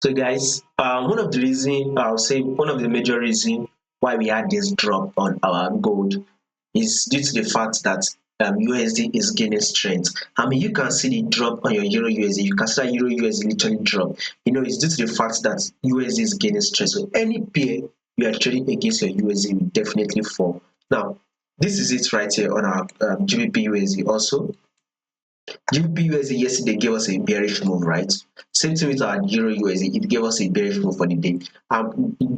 So guys, one of the reason I'll say one of the major reason why we had this drop on our gold is due to the fact that USD is gaining strength. I mean, you can see the drop on your Euro USD. You can see that Euro USD literally drop. It's due to the fact that USD is gaining strength. So any pair you are trading against your USD will definitely fall. Now, this is it right here on our GBP USD also. GBP USD yesterday gave us a bearish move, right? Same thing with our Euro USD, it gave us a bearish move for the day.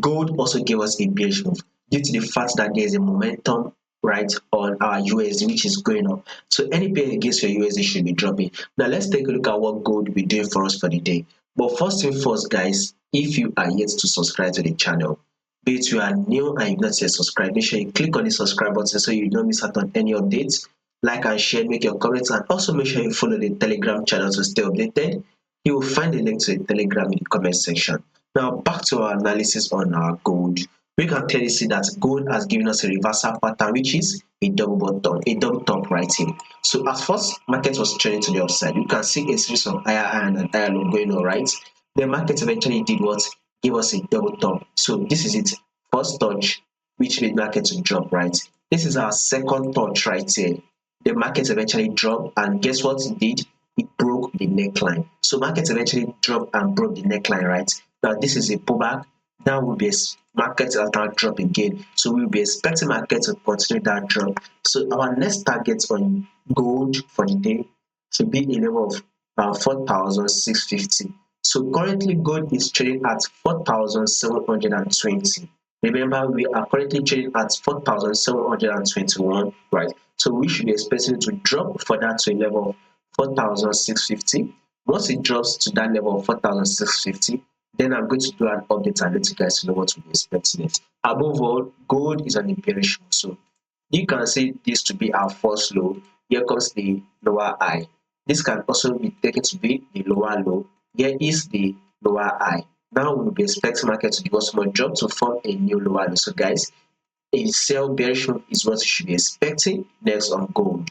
Gold also gave us a bearish move due to the fact that there is a momentum right on our USD which is going up. So any pair against your USD should be dropping. Now let's take a look at what gold will be doing for us for the day. But first thing first, guys, if you are yet to subscribe to the channel, be it you are new and you've not yet subscribed, make sure you click on the subscribe button so you don't miss out on any updates. Like and share, make your comments, and also make sure you follow the Telegram channel to stay updated. You will find the link to the Telegram in the comment section. Now back to our analysis on our gold. We can clearly see that gold has given us a reversal pattern, which is a double bottom, a double top right here. So at first, market was trending to the upside. You can see a series of higher and higher low going on, right? The market eventually did what? Give us a double top. So this is it. First touch, which made market to drop, right? This is our second touch right here. The market eventually dropped, and guess what it did? It broke the neckline. So market eventually dropped and broke the neckline, right? Now this is a pullback. Now will be market will now drop again. So we'll be expecting market to continue that drop. So our next target on gold for the day should be a level of 4,650. So currently gold is trading at 4,720. Remember, we are currently trading at 4,721, right? So we should be expecting to drop for that to a level of 4,650. Once it drops to that level of 4,650, then I'm going to do an update and let you guys know what to be expecting it. Above all, gold is on a bearish move. So you can see this to be our first low. Here comes the lower high. This can also be taken to be the lower low. Here is the lower high. Now we'll be expecting market to give us more drop to form a new lower low. So guys, a sell bearish move is what you should be expecting next on gold.